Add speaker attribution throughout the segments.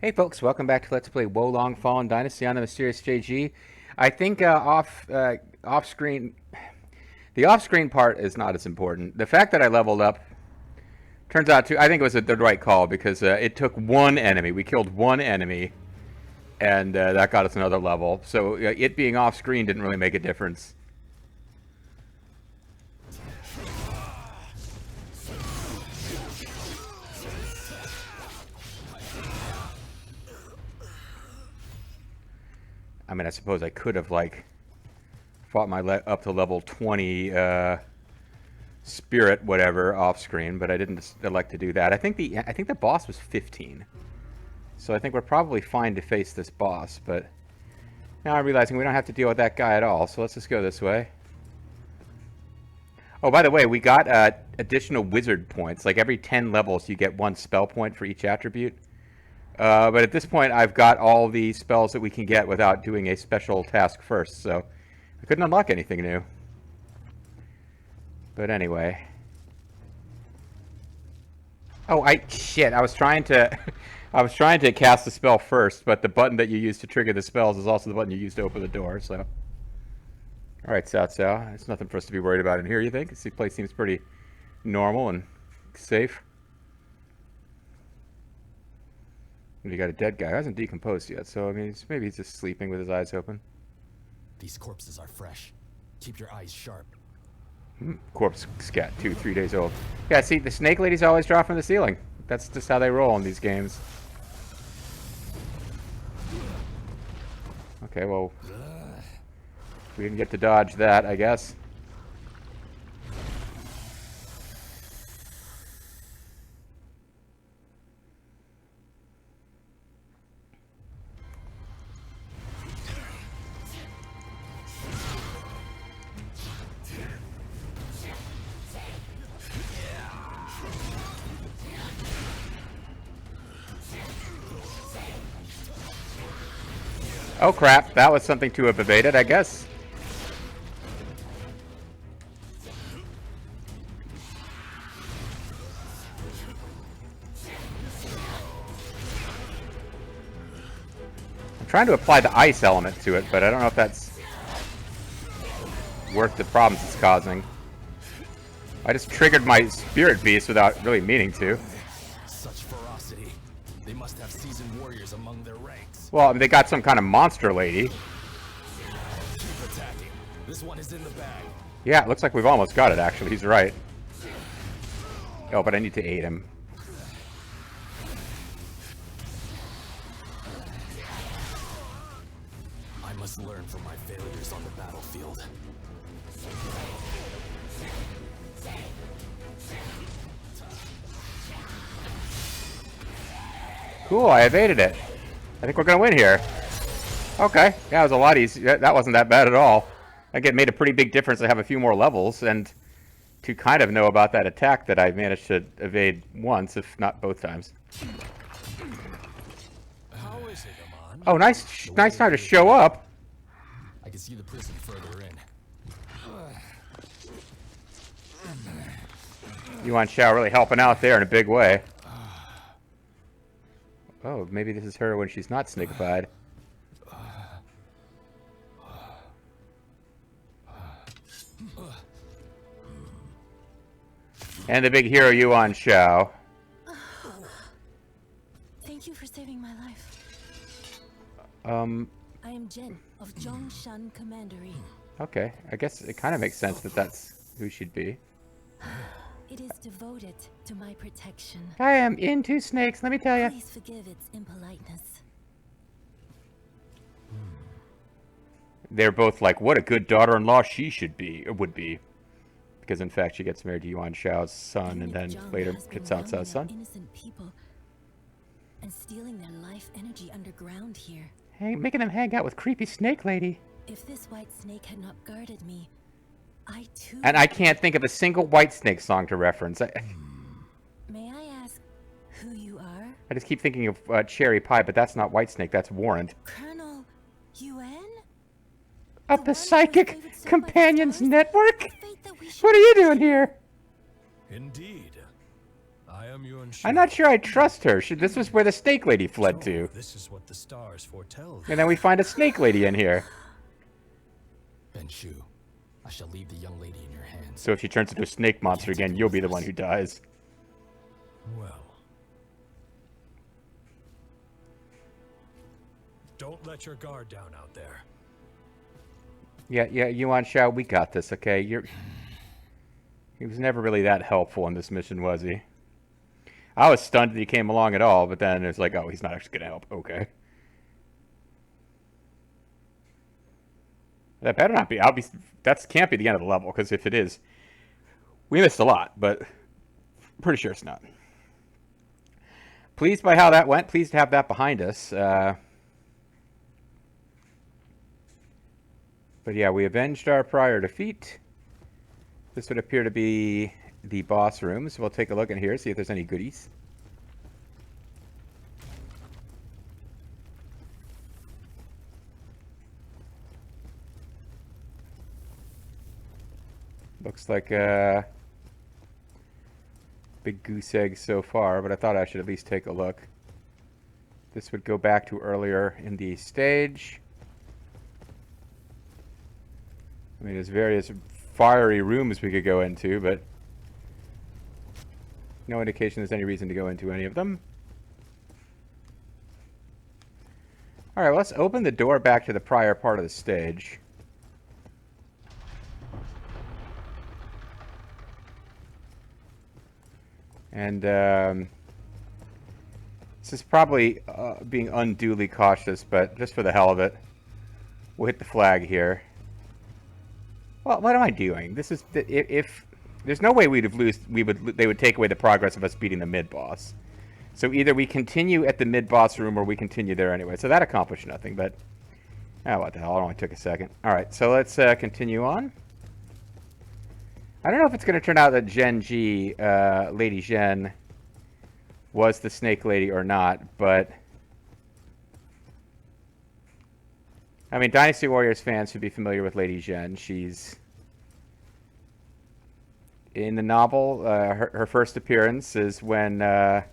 Speaker 1: Hey folks, welcome back to Let's Play Wolong Fallen Dynasty on the Mysterious JG. I think off screen, the off screen part is not as important. The fact that I leveled up turns out to I think it was the right call because it took one enemy. We killed one enemy, and that got us another level. So it being off screen didn't really make a difference. I mean, I suppose I could have like fought my up to level 20 spirit whatever off screen, but I didn't elect to do that. I think the boss was 15. So I think we're probably fine to face this boss, but now I'm realizing we don't have to deal with that guy at all, so let's just go this way. Oh, by the way, we got additional wizard points. Like every 10 levels you get one spell point for each attribute. But at this point, I've got all the spells that we can get without doing a special task first, so I couldn't unlock anything new. But anyway. Oh, shit, I was trying to I was trying to cast the spell first, but the button that you use to trigger the spells is also the button you use to open the door, so. Alright, Cao Cao. There's nothing for us to be worried about in here, you think? This place seems pretty normal and safe. You got a dead guy. He hasn't decomposed yet, so I mean, maybe he's just sleeping with his eyes open.
Speaker 2: These corpses are fresh. Keep your eyes sharp.
Speaker 1: Corpse scat, 2-3 days old. Yeah, see, the snake ladies always drop from the ceiling. That's just how they roll in these games. Okay, well, we didn't get to dodge that, I guess. Oh crap, that was something to have evaded, I guess. I'm trying to apply the ice element to it, but I don't know if that's worth the problems it's causing. I just triggered my spirit beast without really meaning to.
Speaker 2: Such ferocity. They must have seasoned warriors among their ranks.
Speaker 1: Well, I mean, they got some kind of monster lady.
Speaker 2: Keep attacking. This one is in the bag.
Speaker 1: Yeah, it looks like we've almost got it, actually. He's right. Oh, but I need to aid him.
Speaker 2: I must learn from my failures on the battlefield.
Speaker 1: Cool, I evaded it. I think we're gonna win here. Okay, yeah, it was a lot easy. That wasn't that bad at all. I think it made a pretty big difference to have a few more levels and to kind of know about that attack that I managed to evade once, if not both times.
Speaker 2: How is it, Amon?
Speaker 1: Oh, nice time to show up.
Speaker 2: I can see the prison further in.
Speaker 1: Yuan Shao really helping out there in a big way. Oh, maybe this is her when she's not snigified. And the big hero Yuan Shao.
Speaker 3: Thank you for saving my life. I am Jen of Zhongshan Commandery.
Speaker 1: Okay, I guess it kind of makes sense that that's who she'd be.
Speaker 3: It is devoted to my protection.
Speaker 1: I am into snakes, let me tell you.
Speaker 3: Please forgive its impoliteness.
Speaker 1: They're both like, what a good daughter-in-law she should be, or would be. Because in fact she gets married to Yuan Shao's son, and then later gets Cao Cao's son.
Speaker 3: Innocent people and stealing their life energy underground here.
Speaker 1: Hey, making them hang out with creepy snake lady.
Speaker 3: If this white snake had not guarded me, I too.
Speaker 1: And I can't think of a single White Snake song to reference.
Speaker 3: May I ask who you are?
Speaker 1: I just keep thinking of Cherry Pie, but that's not White Snake, that's Warrant.
Speaker 3: Colonel Yuan?
Speaker 1: Of the Psychic Companions Network?
Speaker 3: Fate that we
Speaker 1: What are you doing here?
Speaker 2: Indeed. I am Yuan Shu.
Speaker 1: I'm not sure I trust her. This was where the snake lady fled
Speaker 2: So,
Speaker 1: to.
Speaker 2: this is what the stars foretell.
Speaker 1: And then we find a snake lady in here.
Speaker 2: Ben Shu, I shall leave the young lady in your hands.
Speaker 1: So if she turns into a snake monster again, you'll be the one who dies.
Speaker 2: Well. Don't let your guard down out there.
Speaker 1: Yeah, Yuan Shao, we got this, okay? He was never really that helpful in this mission, was he? I was stunned that he came along at all, but then it's like, oh, he's not actually going to help. Okay. That better not be. That can't be the end of the level, because if it is, we missed a lot, but pretty sure it's not. Pleased by how that went. Pleased to have that behind us. But yeah, we avenged our prior defeat. This would appear to be the boss room, so we'll take a look in here, see if there's any goodies. Looks like a big goose egg so far, but I thought I should at least take a look. This would go back to earlier in the stage. I mean, there's various fiery rooms we could go into, but no indication there's any reason to go into any of them. Alright, well, let's open the door back to the prior part of the stage. And this is probably being unduly cautious, but just for the hell of it, we'll hit the flag here. Well, what am I doing? This is if there's no way they would take away the progress of us beating the mid boss. So either we continue at the mid boss room or we continue there anyway. So that accomplished nothing, but oh, what the hell? It only took a second. All right, so let's continue on. I don't know if it's going to turn out that Zhen Ji, Lady Zhen, was the snake lady or not, but I mean, Dynasty Warriors fans should be familiar with Lady Zhen. She's in the novel. Her first appearance is when Cao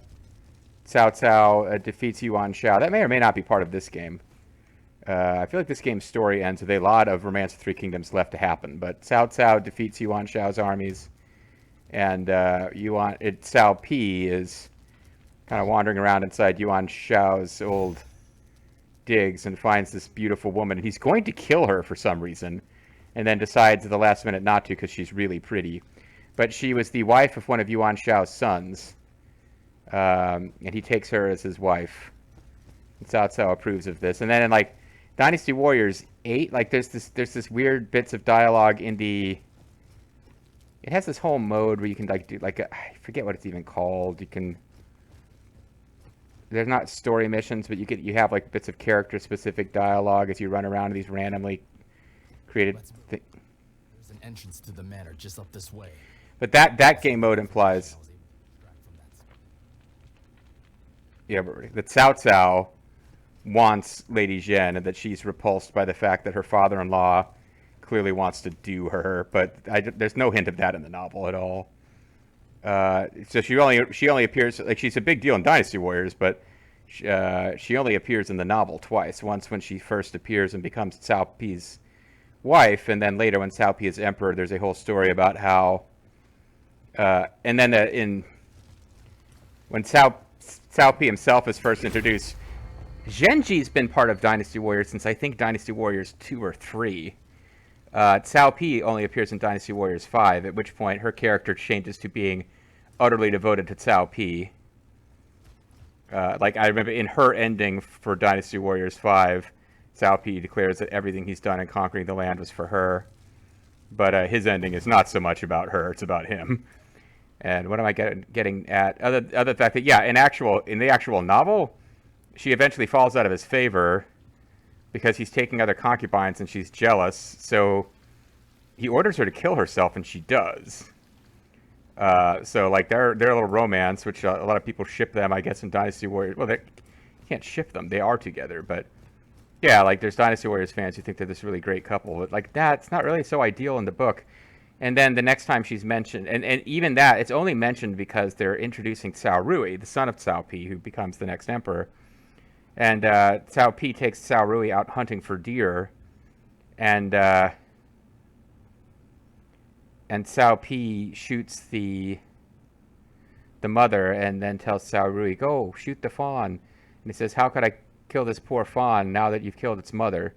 Speaker 1: Cao defeats Yuan Shao. That may or may not be part of this game. I feel like this game's story ends with a lot of Romance of Three Kingdoms left to happen. But Cao Cao defeats Yuan Shao's armies, and Cao Pi is kind of wandering around inside Yuan Shao's old digs and finds this beautiful woman, and he's going to kill her for some reason, and then decides at the last minute not to because she's really pretty. But she was the wife of one of Yuan Shao's sons, and he takes her as his wife. And Cao Cao approves of this, and then in like Dynasty Warriors 8, like there's this weird bits of dialogue in the. It has this whole mode where you can like do like I forget what it's even called. You can. There's not story missions, but you have like bits of character specific dialogue as you run around these randomly created.
Speaker 2: There's an entrance to the manor just up this way.
Speaker 1: But that game mode implies. Yeah, but that Cao Cao wants Lady Zhen and that she's repulsed by the fact that her father-in-law clearly wants to do her, but there's no hint of that in the novel at all. So she only appears, like, she's a big deal in Dynasty Warriors, but she only appears in the novel twice. Once when she first appears and becomes Cao Pi's wife, and then later when Cao Pi is emperor, there's a whole story about how and then when Cao Pi himself is first introduced, Zhen Ji's been part of Dynasty Warriors since I think Dynasty Warriors 2 or 3. Cao Pi only appears in Dynasty Warriors 5, at which point her character changes to being utterly devoted to Cao Pi. Like, I remember in her ending for Dynasty Warriors 5, Cao Pi declares that everything he's done in conquering the land was for her. But his ending is not so much about her, it's about him. And what am I getting at? Other fact that, yeah, in the actual novel, she eventually falls out of his favor because he's taking other concubines and she's jealous. So he orders her to kill herself, and she does. So like their little romance, which a lot of people ship them, I guess, in Dynasty Warriors. Well, you can't ship them; they are together. But yeah, like there's Dynasty Warriors fans who think they're this really great couple. But like that's not really so ideal in the book. And then the next time she's mentioned, and even that, it's only mentioned because they're introducing Cao Rui, the son of Cao Pi, who becomes the next emperor. And Cao Pi takes Cao Rui out hunting for deer, and Cao Pi shoots the mother, and then tells Cao Rui, "Go shoot the fawn." And he says, "How could I kill this poor fawn now that you've killed its mother?"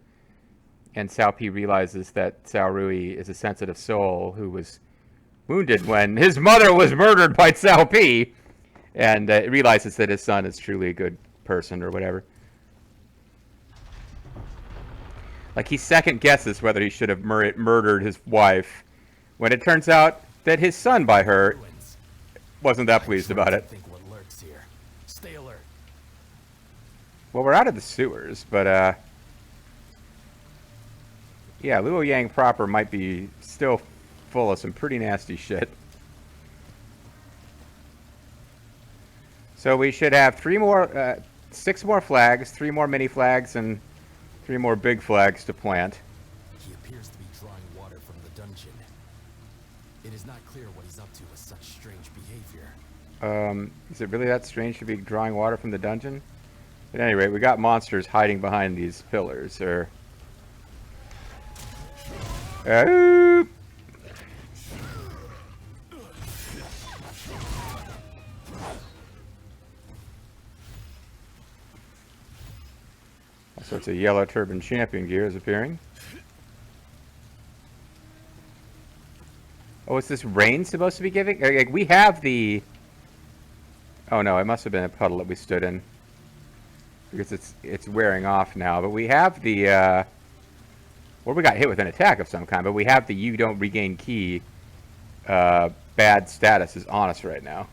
Speaker 1: And Cao Pi realizes that Cao Rui is a sensitive soul who was wounded when his mother was murdered by Cao Pi, and realizes that his son is truly a good person or whatever. Like, he second guesses whether he should have murdered his wife, when it turns out that his son by her wasn't that pleased about it.
Speaker 2: Think what lurks here. Stay alert.
Speaker 1: Well, we're out of the sewers, but yeah, Luo Yang proper might be still full of some pretty nasty shit. So we should have 6 more flags, 3 more mini flags, and 3 more big flags to plant.
Speaker 2: He appears to be drawing water from the dungeon. It is not clear what he's up to with such strange behavior.
Speaker 1: Is it really that strange to be drawing water from the dungeon? At any rate, we got monsters hiding behind these pillars, or... All sorts of yellow turban champion gear is appearing. Oh, is this rain supposed to be giving? Like, we have the... Oh no, it must have been a puddle that we stood in, because it's wearing off now. But we have the... Or we got hit with an attack of some kind, but we have the you don't regain key bad status is on us right now.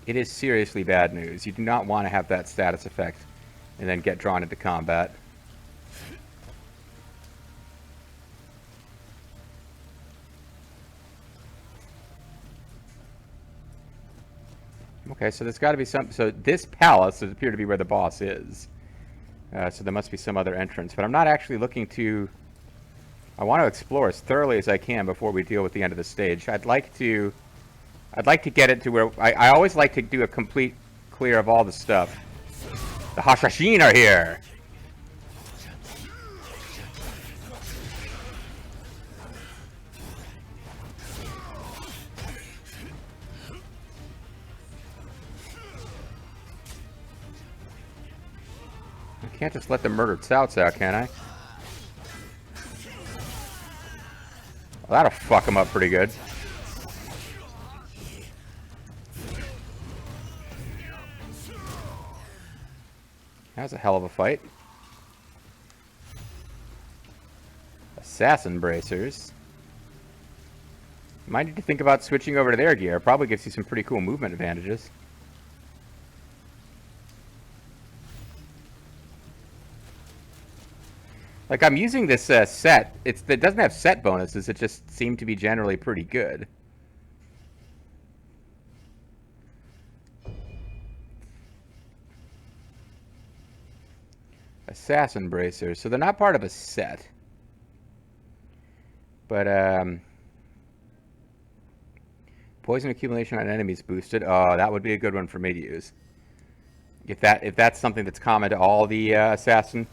Speaker 1: It is seriously bad news. You do not want to have that status effect and then get drawn into combat. Okay, so there's got to be some... So this palace does appear to be where the boss is. So there must be some other entrance. But I'm not actually looking to... I want to explore as thoroughly as I can before we deal with the end of the stage. I'd like to get it to where... I always like to do a complete clear of all the stuff. The Hashashin are here! I can't just let them murder Cao Cao, can I? Well, that'll fuck him up pretty good. That was a hell of a fight. Assassin bracers. Might need to think about switching over to their gear. Probably gives you some pretty cool movement advantages. Like, I'm using this set. It doesn't have set bonuses. It just seemed to be generally pretty good. Assassin bracers. So they're not part of a set. But, poison accumulation on enemies boosted. Oh, that would be a good one for me to use. If that's something that's common to all the assassin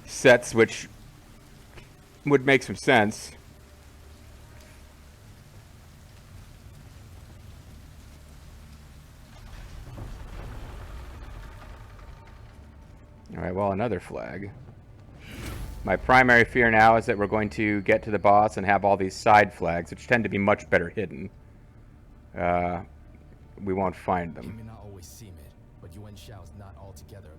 Speaker 1: sets, which would make some sense. Alright, well, another flag. My primary fear now is that we're going to get to the boss and have all these side flags, which tend to be much better hidden. We won't find them.
Speaker 2: You may not always seem it, but Yuan Shao is not altogether a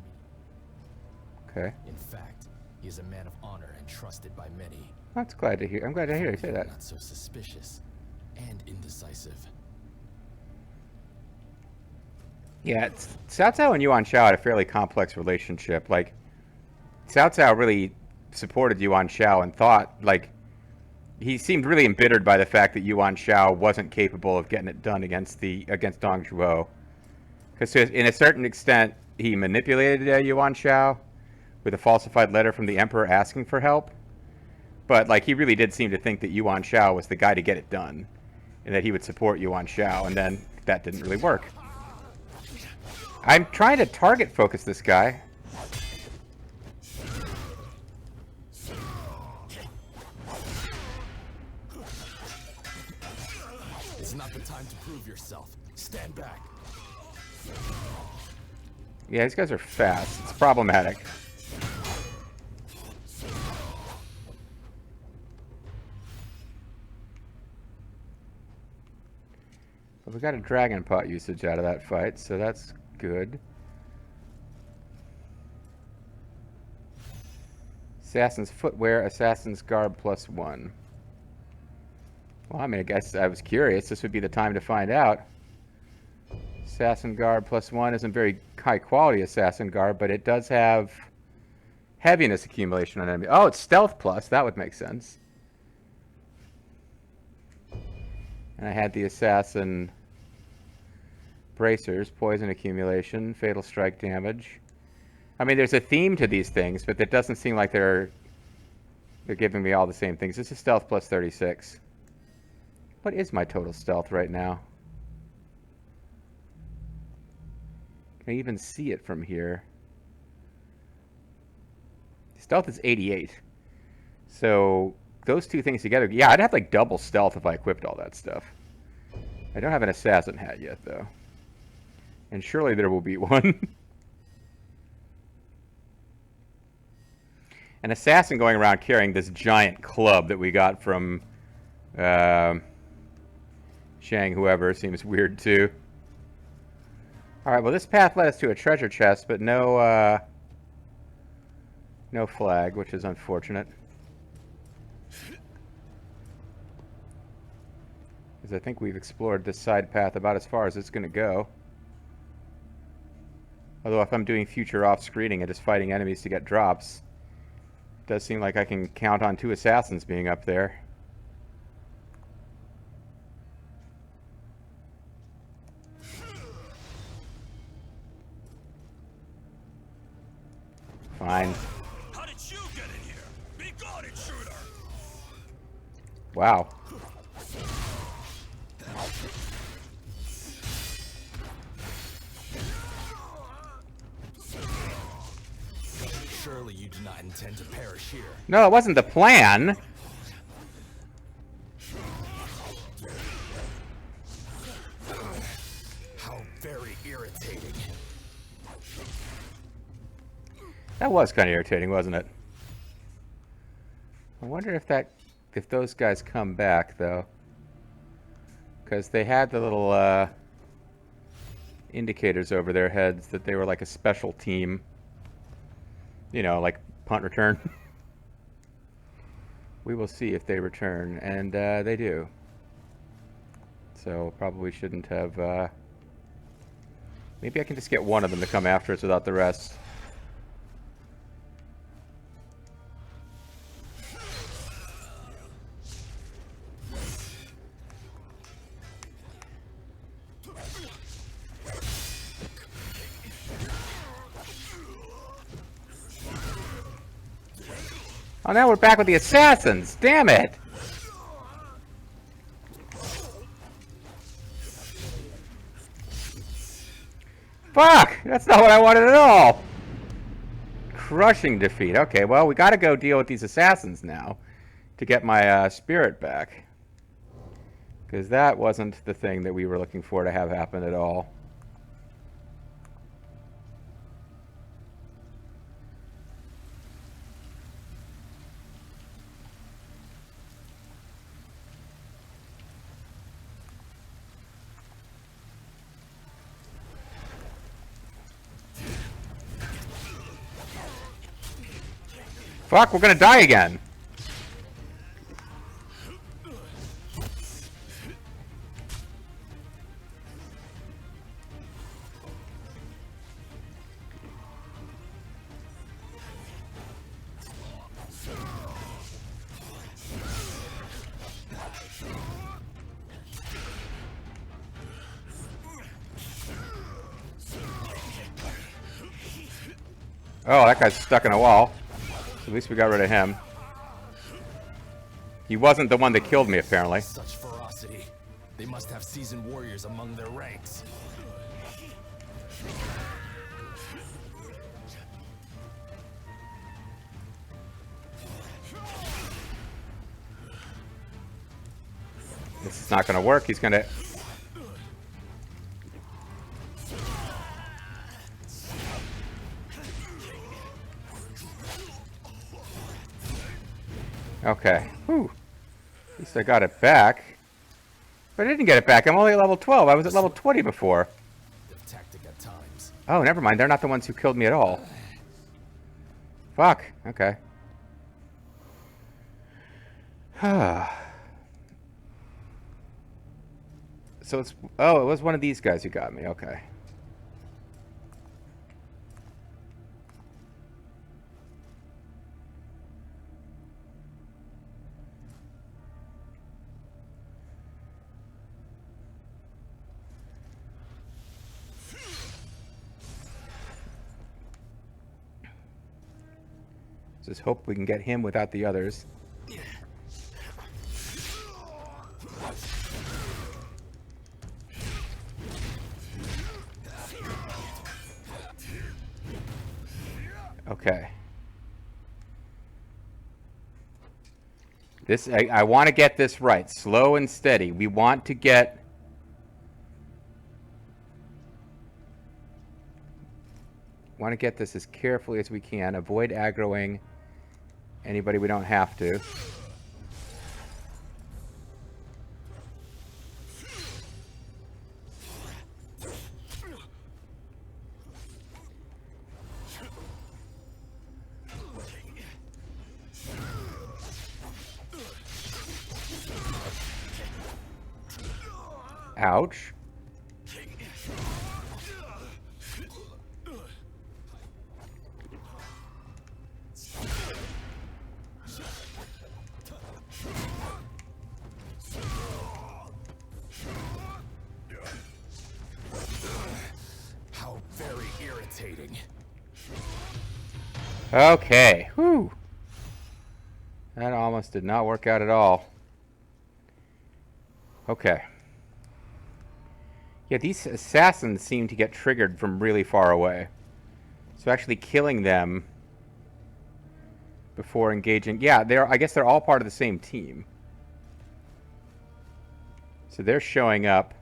Speaker 1: Okay.
Speaker 2: In fact, he is a man of honor and trusted by many.
Speaker 1: That's glad to hear. I'm glad to hear you say that.
Speaker 2: Not so suspicious and indecisive.
Speaker 1: Yeah, Cao Cao and Yuan Shao had a fairly complex relationship. Like, Cao Cao really supported Yuan Shao and thought, like, he seemed really embittered by the fact that Yuan Shao wasn't capable of getting it done against Dong Zhuo. Because in a certain extent, he manipulated Yuan Shao, with a falsified letter from the Emperor asking for help. But, like, he really did seem to think that Yuan Shao was the guy to get it done, and that he would support Yuan Shao, and then that didn't really work. I'm trying to target focus this guy.
Speaker 2: It's not the time to prove yourself. Stand back.
Speaker 1: Yeah, these guys are fast. It's problematic. But we got a dragon pot usage out of that fight, so that's good. Assassin's footwear, assassin's garb +1. Well, I mean, I guess I was curious. This would be the time to find out. Assassin garb +1 isn't very high quality assassin garb, but it does have heaviness accumulation on enemy. Oh, it's stealth plus. That would make sense. And I had the assassin bracers, poison accumulation, fatal strike damage. I mean, there's a theme to these things, but it doesn't seem like they're giving me all the same things. This is stealth +36. What is my total stealth right now? Can I even see it from here? Stealth is 88. So those two things together, yeah, I'd have like double stealth if I equipped all that stuff. I don't have an assassin hat yet, though. And surely there will be one. An assassin going around carrying this giant club that we got from Shang whoever seems weird too. Alright, well this path led us to a treasure chest, but no flag, which is unfortunate. Because I think we've explored this side path about as far as it's going to go. Although if I'm doing future off-screening and just fighting enemies to get drops, it does seem like I can count on 2 assassins being up there. Fine.
Speaker 4: How did you get in here? Be gone, intruder!
Speaker 1: Wow.
Speaker 2: Surely you do not intend to perish here.
Speaker 1: No, it wasn't the plan.
Speaker 2: How very irritating.
Speaker 1: That was kind of irritating, wasn't it? I wonder if those guys come back, though. Because they had the little indicators over their heads that they were like a special team. You know, like punt return. We will see if they return, and they do. So probably shouldn't have... Maybe I can just get one of them to come after us without the rest. Oh, now we're back with the assassins. Damn it. Fuck! That's not what I wanted at all. Crushing defeat. Okay, well, we gotta go deal with these assassins now to get my spirit back. Because that wasn't the thing that we were looking for to have happen at all. Fuck, we're gonna die again. Oh, that guy's stuck in a wall. At least we got rid of him. He wasn't the one that killed me, apparently.
Speaker 2: Such ferocity. They must have seasoned warriors among their ranks.
Speaker 1: This is not going to work. He's going to... Okay. Whew. At least I got it back. But I didn't get it back. I'm only at level 12. I was at level 20 before.
Speaker 2: The tactic at times.
Speaker 1: Oh, never mind. They're not the ones who killed me at all. Fuck. Okay. So it's... Oh, it was one of these guys who got me. Okay. Just hope we can get him without the others. Okay. This I want to get this right. Slow and steady. We want to get... this as carefully as we can. Avoid aggroing anybody we don't have to. Ouch.
Speaker 2: How very irritating.
Speaker 1: Okay. Whew. That almost did not work out at all. Okay. Yeah, these assassins seem to get triggered from really far away. So actually killing them before engaging... Yeah, I guess they're all part of the same team. So they're showing up.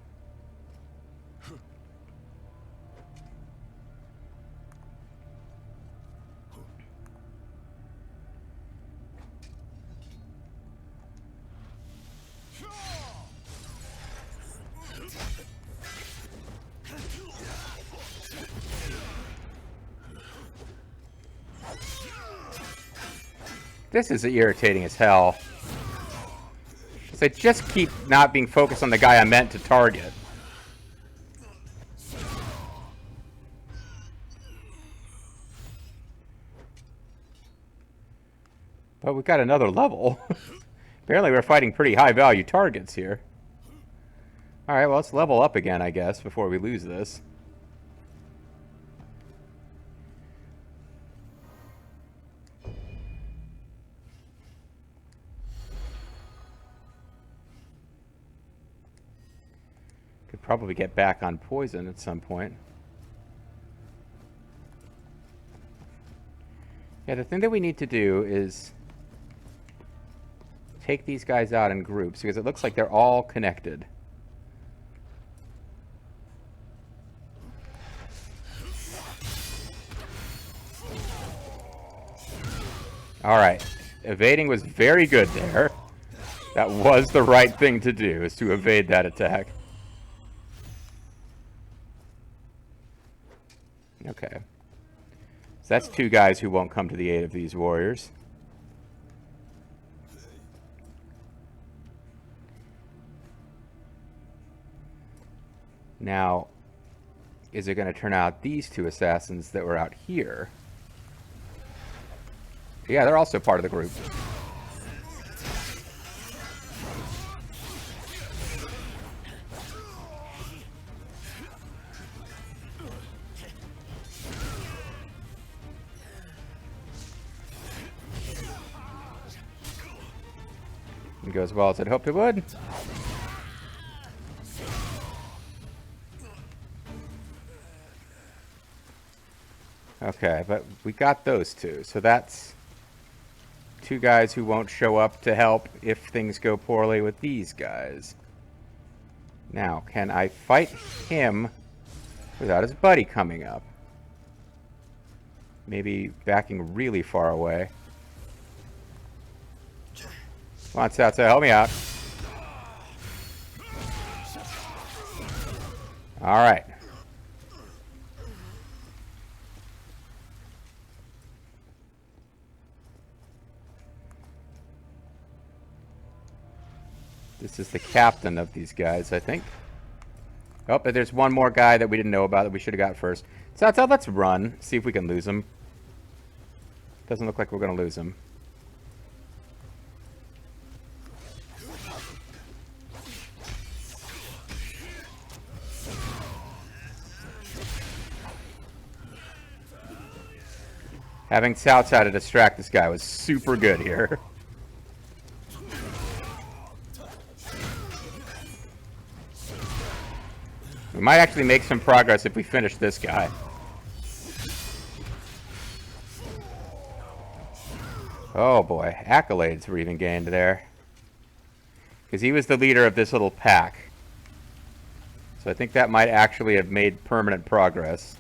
Speaker 1: This is irritating as hell. Because I just keep not being focused on the guy I meant to target. But we've got another level. Apparently we're fighting pretty high value targets here. Alright, well let's level up again, I guess, before we lose this. Could probably get back on poison at some point. Yeah, the thing that we need to do is take these guys out in groups, because it looks like they're all connected. Alright. Evading was very good there. That was the right thing to do, is to evade that attack. Okay. So that's two guys who won't come to the aid of these warriors. Now, is it going to turn out these two assassins that were out here? Yeah, they're also part of the group. Didn't go as well as I'd hoped it would. Okay, but we got those two, so that's two guys who won't show up to help if things go poorly with these guys. Now, can I fight him without his buddy coming up? Maybe backing really far away. Come on, Satsu, help me out. Alright. This is the captain of these guys, I think. Oh, but there's one more guy that we didn't know about that we should have got first. So let's run, see if we can lose him. Doesn't look like we're going to lose him. Having Southside to distract this guy was super good here. We might actually make some progress if we finish this guy. Oh boy, accolades were even gained there. Because he was the leader of this little pack. So I think that might actually have made permanent progress.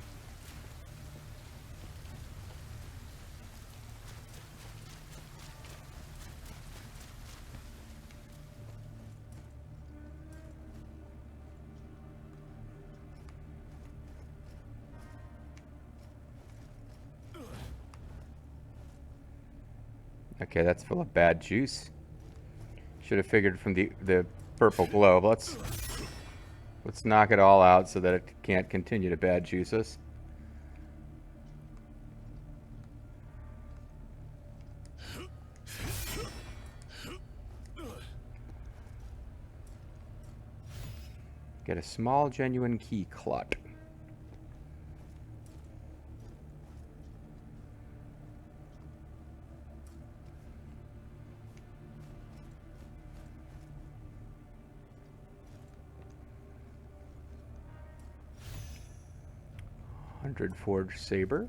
Speaker 1: Okay, that's full of bad juice. Should have figured from the purple globe. Let's knock it all out so that it can't continue to bad juice us. Get a small genuine key clot. Forged saber.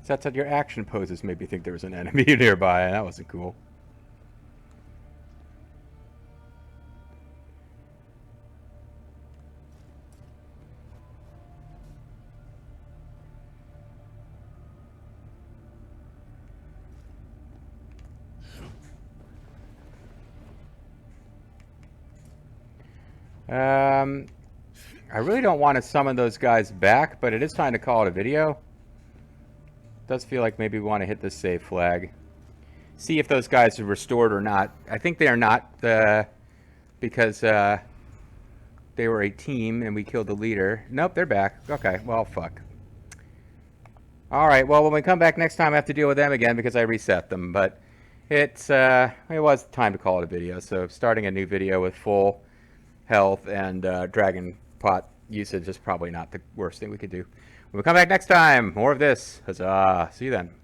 Speaker 1: So that's how your action poses made me think there was an enemy nearby, and that wasn't cool. I really don't want to summon those guys back, but it is time to call it a video. It does feel like maybe we want to hit this save flag. See if those guys are restored or not. I think they are not, because they were a team and we killed the leader. Nope, they're back. Okay, well, fuck. Alright, well, when we come back next time, I have to deal with them again because I reset them. But it was time to call it a video, so starting a new video with full health and dragon pot usage is probably not the worst thing we could do. When we come back next time, more of this. Huzzah. See you then.